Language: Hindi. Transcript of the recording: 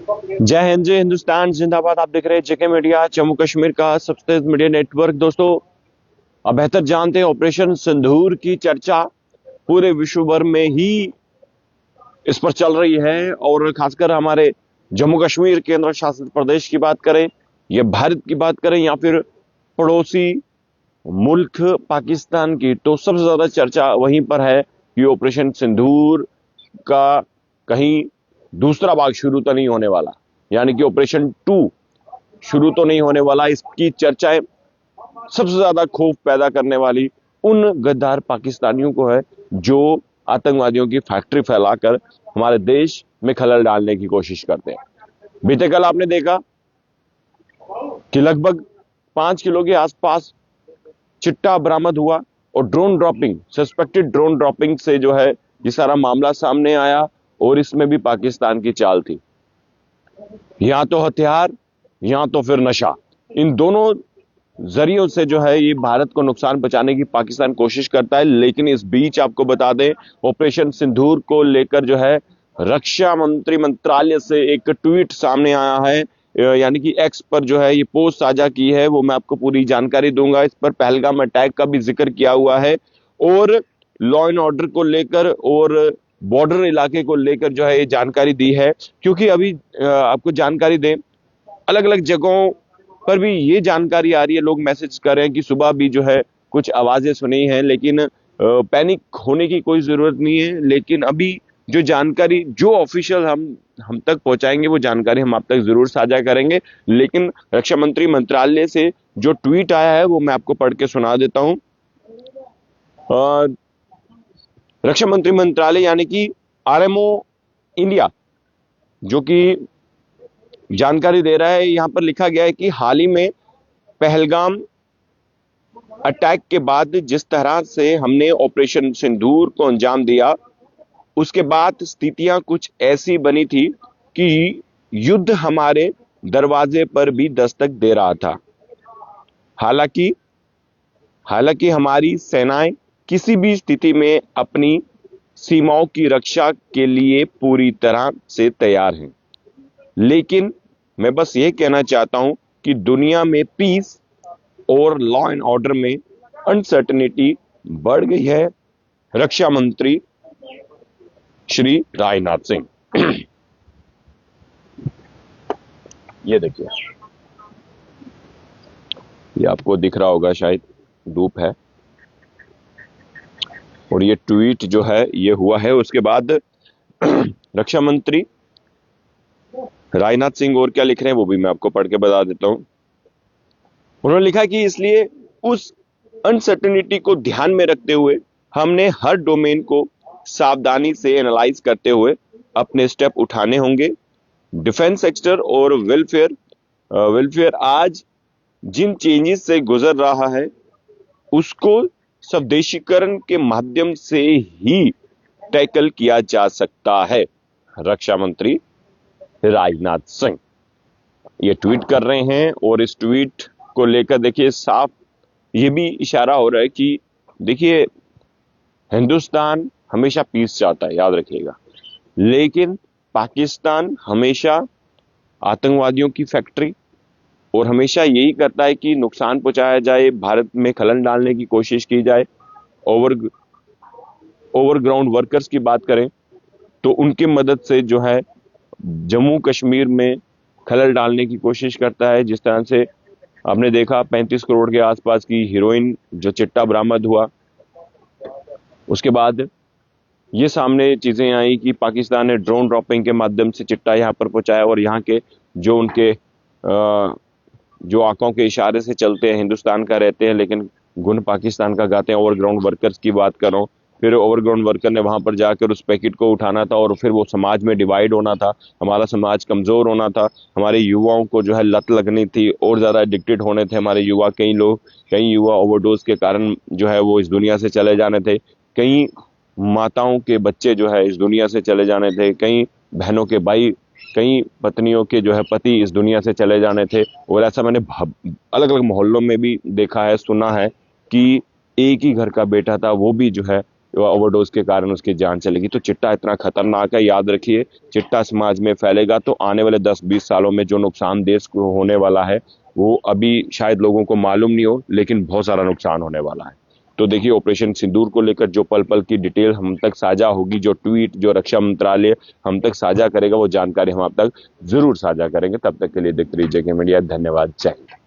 जय हिंद, जय हिंदुस्तान जिंदाबाद। आप देख रहे हैं जेके मीडिया, जम्मू कश्मीर का सबसे तेज मीडिया नेटवर्क। दोस्तों, अब बेहतर जानते हैं ऑपरेशन सिंदूर की चर्चा पूरे विश्व भर में ही इस पर चल रही है, और खासकर हमारे जम्मू कश्मीर केंद्र शासित प्रदेश की बात करें या भारत की बात करें या फिर पड़ोसी मुल्क पाकिस्तान की, तो सबसे ज्यादा चर्चा वहीं पर है कि ऑपरेशन सिंदूर का कहीं दूसरा भाग शुरू तो नहीं होने वाला, यानी कि ऑपरेशन 2 शुरू तो नहीं होने वाला। इसकी चर्चाएं सबसे ज्यादा खौफ पैदा करने वाली उन गद्दार पाकिस्तानियों को है जो आतंकवादियों की फैक्ट्री फैलाकर हमारे देश में खलल डालने की कोशिश करते हैं। बीते कल आपने देखा कि लगभग 5 किलो के आसपास चिट्टा बरामद हुआ, और drone dropping, suspected drone dropping से जो है ये सारा मामला सामने आया, और इसमें भी पाकिस्तान की चाल थी। या तो हथियार या तो फिर नशा, इन दोनों जरियों से जो है ये भारत को नुकसान पहुंचाने की पाकिस्तान कोशिश करता है। लेकिन इस बीच आपको बता दें, ऑपरेशन सिंदूर को लेकर जो है रक्षा मंत्री मंत्रालय से एक ट्वीट सामने आया है, यानी कि एक्स पर जो है ये पोस्ट साझा की है। वो मैं आपको पूरी जानकारी दूंगा। इस पर पहलगाम अटैक का भी जिक्र किया हुआ है, और लॉ एंड ऑर्डर को लेकर और बॉर्डर इलाके को लेकर जो है ये जानकारी दी है। क्योंकि अभी आपको जानकारी दें, अलग अलग जगहों पर भी ये जानकारी आ रही है, लोग मैसेज कर रहे हैं कि सुबह भी जो है कुछ आवाजें सुनी हैं, लेकिन पैनिक होने की कोई जरूरत नहीं है। लेकिन अभी जो जानकारी जो ऑफिशियल हम तक पहुंचाएंगे, वो जानकारी हम आप तक जरूर साझा करेंगे। लेकिन रक्षा मंत्री मंत्रालय से जो ट्वीट आया है वो मैं आपको पढ़ के सुना देता हूं। रक्षा मंत्री मंत्रालय यानी कि आरएमओ इंडिया जो कि जानकारी दे रहा है, यहां पर लिखा गया है कि हाल ही में पहलगाम अटैक के बाद जिस तरह से हमने ऑपरेशन सिंदूर को अंजाम दिया, उसके बाद स्थितियां कुछ ऐसी बनी थी कि युद्ध हमारे दरवाजे पर भी दस्तक दे रहा था। हालांकि हालांकि हमारी सेनाएं किसी भी स्थिति में अपनी सीमाओं की रक्षा के लिए पूरी तरह से तैयार हैं। लेकिन मैं बस ये कहना चाहता हूं कि दुनिया में पीस और लॉ एंड ऑर्डर में अनसर्टेनिटी बढ़ गई है। रक्षा मंत्री श्री राजनाथ सिंह। ये देखिए, ये आपको दिख रहा होगा शायद, धूप है, और ये ट्वीट जो है ये हुआ है। उसके बाद रक्षा मंत्री राजनाथ सिंह और क्या लिख रहे हैं वो भी मैं आपको पढ़ के बता देता हूं। उन्होंने लिखा कि इसलिए उस अनसर्टेनिटी को ध्यान में रखते हुए हमने हर डोमेन को सावधानी से एनालाइज करते हुए अपने स्टेप उठाने होंगे। डिफेंस सेक्टर और वेलफेयर आज जिन चेंजेस से गुजर रहा है उसको स्वदेशीकरण के माध्यम से ही टैकल किया जा सकता है। रक्षा मंत्री राजनाथ सिंह ये ट्वीट कर रहे हैं, और इस ट्वीट को लेकर देखिए साफ ये भी इशारा हो रहा है कि देखिए हिंदुस्तान हमेशा पीस चाहता है, याद रखिएगा, लेकिन पाकिस्तान हमेशा आतंकवादियों की फैक्ट्री और हमेशा यही करता है कि नुकसान पहुंचाया जाए, भारत में खलन डालने की कोशिश की जाए। ओवरग्राउंड वर्कर्स की बात करें तो उनकी मदद से जो है जम्मू कश्मीर में खलल डालने की कोशिश करता है। जिस तरह से आपने देखा 35 करोड़ के आसपास की हीरोइन जो चिट्टा बरामद हुआ, उसके बाद ये सामने चीजें आई कि पाकिस्तान ने ड्रोन ड्रॉपिंग के माध्यम से चिट्टा यहां पर पहुंचाया, और यहाँ के जो उनके जो आंखों के इशारे से चलते हैं, हिंदुस्तान का रहते हैं लेकिन गुण पाकिस्तान का गाते हैं। ओवरग्राउंड वर्कर्स की बात कर रहा हूँ। फिर ओवरग्राउंड वर्कर ने वहां पर जाकर उस पैकेट को उठाना था, और फिर वो समाज में डिवाइड होना था, हमारा समाज कमजोर होना था, हमारे युवाओं को जो है लत लगनी थी, और ज्यादा एडिक्टेड होने थे हमारे युवा। कई युवा ओवरडोज के कारण जो है वो इस दुनिया से चले जाने थे, कई माताओं के बच्चे जो है इस दुनिया से चले जाने थे, कई बहनों के भाई, कई पत्नियों के जो है पति इस दुनिया से चले जाने थे। और ऐसा मैंने अलग अलग मोहल्लों में भी देखा है, सुना है कि एक ही घर का बेटा था, वो भी जो है ओवरडोज के कारण उसकी जान चलेगी। तो चिट्टा इतना खतरनाक है, याद रखिए, चिट्टा समाज में फैलेगा तो आने वाले 10-20 सालों में जो नुकसान देश को होने वाला है वो अभी शायद लोगों को मालूम नहीं हो, लेकिन बहुत सारा नुकसान होने वाला है। तो देखिए, ऑपरेशन सिंदूर को लेकर जो पल पल की डिटेल हम तक साझा होगी, जो ट्वीट जो रक्षा मंत्रालय हम तक साझा करेगा, वो जानकारी हम आप तक जरूर साझा करेंगे। तब तक के लिए देखते रहिए जेके मीडिया। धन्यवाद, जय हिंद।